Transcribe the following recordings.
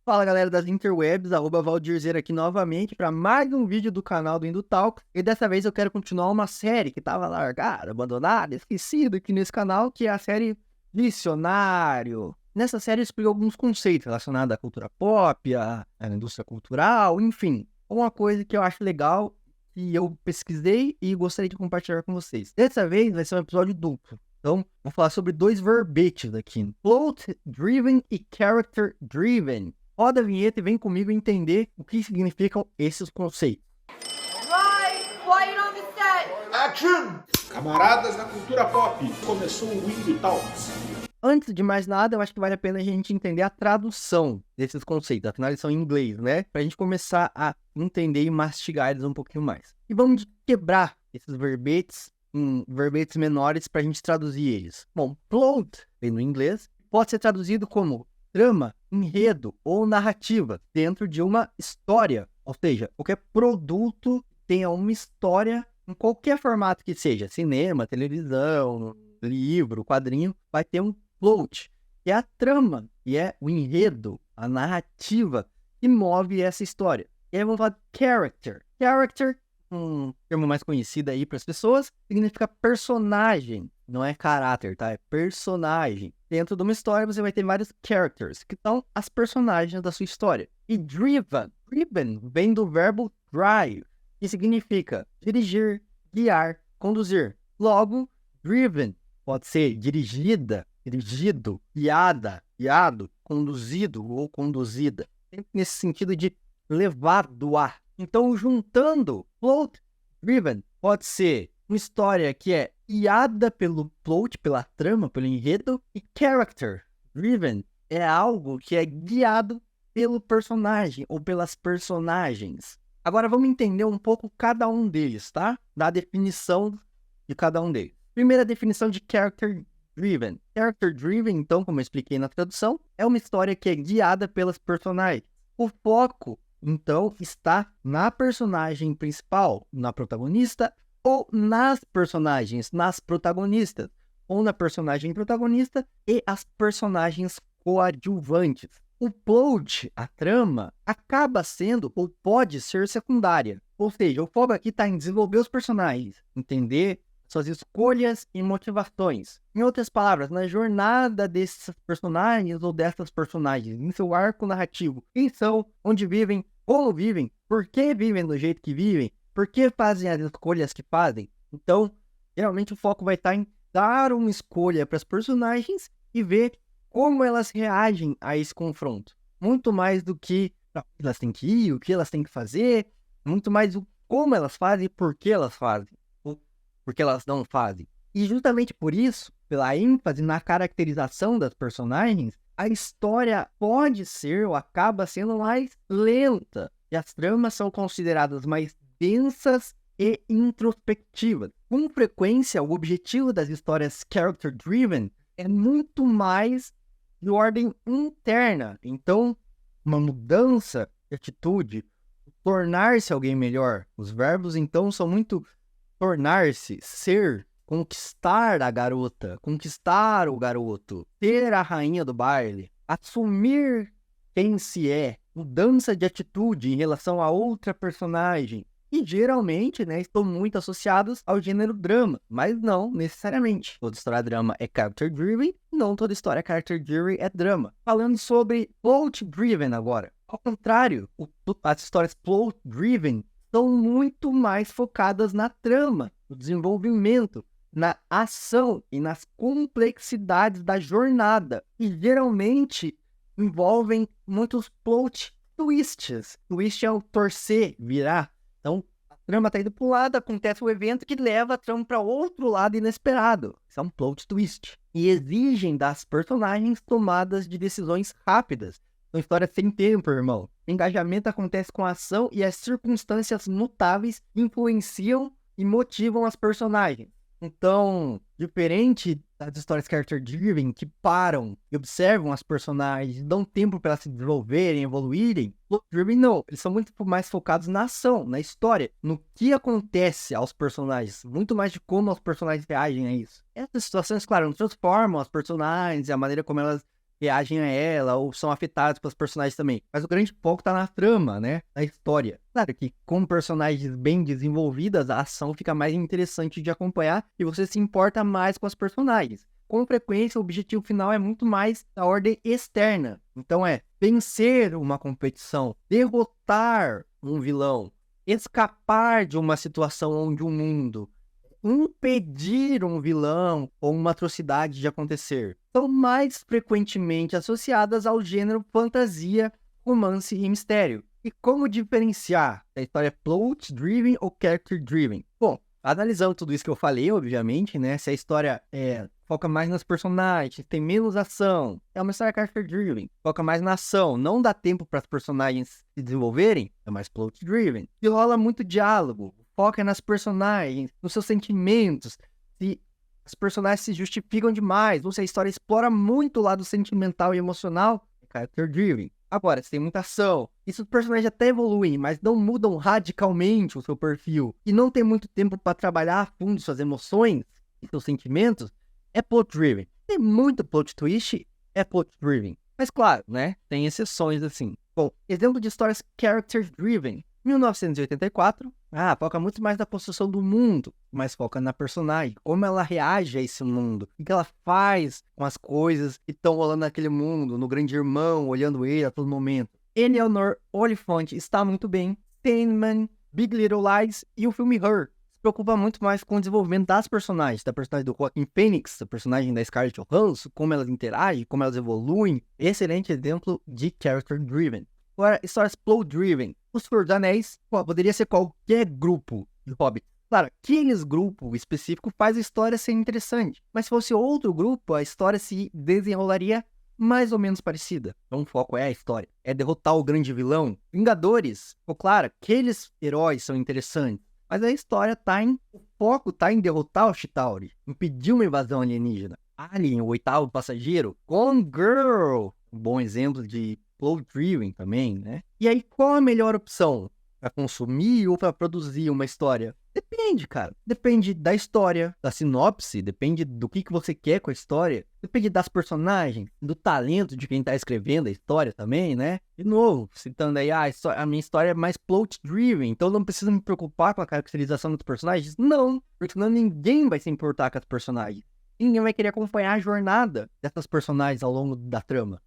Fala galera das interwebs, @Valdirzeira aqui novamente para mais um vídeo do canal do IndoTalk. E dessa vez eu quero continuar uma série que estava largada, abandonada, esquecida aqui nesse canal, que é a série Dicionário. Nessa série eu explico alguns conceitos relacionados à cultura pop, à indústria cultural, enfim. Uma coisa que eu acho legal, que eu pesquisei e gostaria de compartilhar com vocês. Dessa vez vai ser um episódio duplo. Então, vou falar sobre dois verbetes aqui: plot driven e character driven. Roda a vinheta e vem comigo entender o que significam esses conceitos. Right, quiet on the set. Action! Camaradas da cultura pop, começou o Windy Talks. Antes de mais nada, eu acho que vale a pena a gente entender a tradução desses conceitos, afinal eles são em inglês, né? Pra gente começar a entender e mastigar eles um pouquinho mais. E vamos quebrar esses verbetes em verbetes menores pra gente traduzir eles. Bom, plot, vem no inglês, pode ser traduzido como trama, enredo ou narrativa dentro de uma história. Ou seja, qualquer produto tenha uma história em qualquer formato que seja, cinema, televisão, livro, quadrinho, vai ter um plot, que é a trama, que é o enredo, a narrativa que move essa história. E aí vamos falar de character. Character, um termo mais conhecido aí para as pessoas, significa personagem. Não é caráter, tá? É personagem. Dentro de uma história você vai ter vários characters, que são as personagens da sua história. E driven. Driven vem do verbo drive, que significa dirigir, guiar, conduzir. Logo, driven pode ser dirigida, dirigido, guiada, guiado, conduzido ou conduzida. Sempre nesse sentido de levado a. Então, juntando plot driven, pode ser uma história que é guiada pelo plot, pela trama, pelo enredo, e character driven é algo que é guiado pelo personagem ou pelas personagens. Agora vamos entender um pouco cada um deles, tá? Da definição de cada um deles. Primeira definição de character driven. Character driven, então, como eu expliquei na tradução, é uma história que é guiada pelas personagens. O foco, então, está na personagem principal, na protagonista, ou nas personagens, nas protagonistas, ou na personagem protagonista e as personagens coadjuvantes. O plot, a trama, acaba sendo ou pode ser secundária. Ou seja, o foco aqui está em desenvolver os personagens, entender suas escolhas e motivações. Em outras palavras, na jornada desses personagens ou dessas personagens, em seu arco narrativo. Quem são, onde vivem, como vivem, por que vivem do jeito que vivem, por que fazem as escolhas que fazem. Então, geralmente o foco vai estar em dar uma escolha para as personagens e ver como elas reagem a esse confronto. Muito mais do que para onde elas têm que ir, o que elas têm que fazer, muito mais do como elas fazem e por que elas fazem, ou por que elas não fazem. E justamente por isso, pela ênfase na caracterização das personagens, a história pode ser ou acaba sendo mais lenta. E as tramas são consideradas mais densas e introspectivas. Com frequência, o objetivo das histórias character-driven é muito mais de ordem interna. Então, uma mudança de atitude, tornar-se alguém melhor. Os verbos, então, são muito tornar-se, ser, conquistar a garota, conquistar o garoto, ser a rainha do baile, assumir quem se é, mudança de atitude em relação a outra personagem. E geralmente, né, estão muito associados ao gênero drama, mas não necessariamente. Toda história drama é character-driven, não toda história character-driven é drama. Falando sobre plot-driven agora. Ao contrário, as histórias plot-driven são muito mais focadas na trama, no desenvolvimento, na ação e nas complexidades da jornada. E geralmente envolvem muitos plot twists. Twist é o torcer, virar. Então, a trama está indo para um lado, acontece um evento que leva a trama para outro lado inesperado. Isso é um plot twist. E exigem das personagens tomadas de decisões rápidas. São histórias sem tempo, irmão. O engajamento acontece com a ação e as circunstâncias mutáveis influenciam e motivam as personagens. Então, diferente das histórias character-driven que param e observam as personagens, dão tempo para elas se desenvolverem, evoluírem, plot-driven não. Eles são muito mais focados na ação, na história, no que acontece aos personagens, muito mais de como os personagens reagem a isso. Essas situações, claro, não transformam as personagens e a maneira como elas reagem a ela ou são afetados pelos personagens também. Mas o grande foco tá na trama, né? Na história. Claro que com personagens bem desenvolvidas, a ação fica mais interessante de acompanhar e você se importa mais com os personagens. Com frequência, o objetivo final é muito mais da ordem externa. Então vencer uma competição, derrotar um vilão, escapar de uma situação ou de um mundo, impedir um vilão ou uma atrocidade de acontecer. São mais frequentemente associadas ao gênero fantasia, romance e mistério. E como diferenciar a história plot-driven ou character-driven? Bom, analisando tudo isso que eu falei, obviamente, né? Se a história foca mais nos personagens, tem menos ação, é uma história character-driven. Foca mais na ação, não dá tempo para os personagens se desenvolverem, é mais plot-driven. E rola muito diálogo, foca nas personagens, nos seus sentimentos, se os personagens se justificam demais, ou se a história explora muito o lado sentimental e emocional, é character-driven. Agora, se tem muita ação, e se os personagens até evoluem, mas não mudam radicalmente o seu perfil, e não tem muito tempo para trabalhar a fundo suas emoções e seus sentimentos, é plot-driven. Tem muito plot twist, é plot-driven. Mas claro, né, tem exceções assim. Bom, exemplo de histórias character-driven. 1984, foca muito mais na construção do mundo, mas foca na personagem, como ela reage a esse mundo, o que ela faz com as coisas que estão rolando naquele mundo, no grande irmão, olhando ele a todo momento. Eleanor Oliphant está muito bem, Sandman, Big Little Lies e o filme Her se preocupa muito mais com o desenvolvimento das personagens, da personagem do Joaquin Phoenix, da personagem da Scarlett Johansson, como elas interagem, como elas evoluem. Excelente exemplo de character-driven. Agora, histórias plot-driven. O Senhor dos Anéis, poderia ser qualquer grupo de hobbits. Claro, aqueles grupos específicos faz a história ser interessante. Mas se fosse outro grupo, a história se desenrolaria mais ou menos parecida. Então o foco é a história. É derrotar o grande vilão. Vingadores, claro, aqueles heróis são interessantes. Mas a história o foco tá em derrotar o Chitauri. Impedir uma invasão alienígena. Alien, o oitavo passageiro. Gone Girl. Um bom exemplo de plot-driven também, né? E aí, qual a melhor opção? Para consumir ou para produzir uma história? Depende, cara. Depende da história, da sinopse, depende do que você quer com a história, depende das personagens, do talento de quem tá escrevendo a história também, né? De novo, citando aí, a minha história é mais plot-driven, então não preciso me preocupar com a caracterização dos personagens? Não, porque senão ninguém vai se importar com os personagens. Ninguém vai querer acompanhar a jornada dessas personagens ao longo da trama.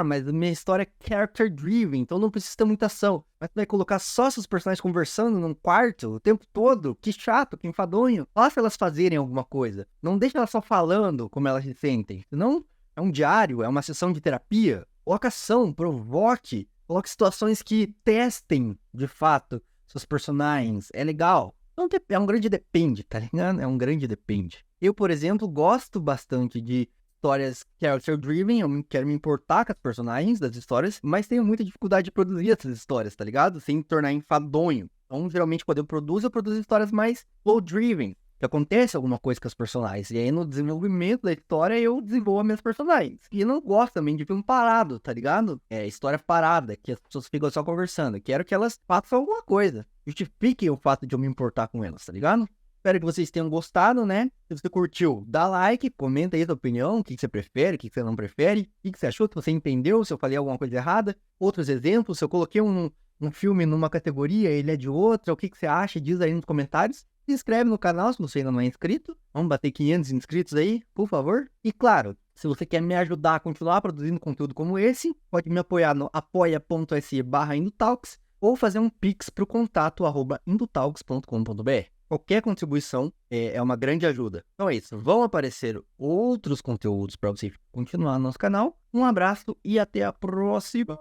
Mas a minha história é character-driven, então não precisa ter muita ação. Mas tu vai colocar só seus personagens conversando num quarto o tempo todo? Que chato, que enfadonho. Faça elas fazerem alguma coisa. Não deixa elas só falando como elas se sentem. Senão, é um diário, é uma sessão de terapia. Coloque ação, provoque. Coloque situações que testem, de fato, seus personagens. É legal. Então, é um grande depende, tá ligado? É um grande depende. Eu, por exemplo, gosto bastante de histórias character-driven, eu quero me importar com os personagens das histórias, mas tenho muita dificuldade de produzir essas histórias, tá ligado? Sem tornar enfadonho. Então, geralmente, quando eu produzo histórias mais plot-driven, que acontece alguma coisa com os personagens. E aí, no desenvolvimento da história, eu desenvolvo meus personagens. E eu não gosto também de filme parado, tá ligado? É história parada, que as pessoas ficam só conversando. Eu quero que elas façam alguma coisa. Justifiquem o fato de eu me importar com elas, tá ligado? Espero que vocês tenham gostado, né? Se você curtiu, dá like, comenta aí a sua opinião, o que você prefere, o que você não prefere, o que você achou, se você entendeu, se eu falei alguma coisa errada. Outros exemplos, se eu coloquei um filme numa categoria, ele é de outra, o que você acha, diz aí nos comentários. Se inscreve no canal se você ainda não é inscrito. Vamos bater 500 inscritos aí, por favor. E claro, se você quer me ajudar a continuar produzindo conteúdo como esse, pode me apoiar no apoia.se/Indutalks ou fazer um pix para o contato @indutalks.com.br. Qualquer contribuição é uma grande ajuda. Então é isso. Vão aparecer outros conteúdos para você continuar no nosso canal. Um abraço e até a próxima.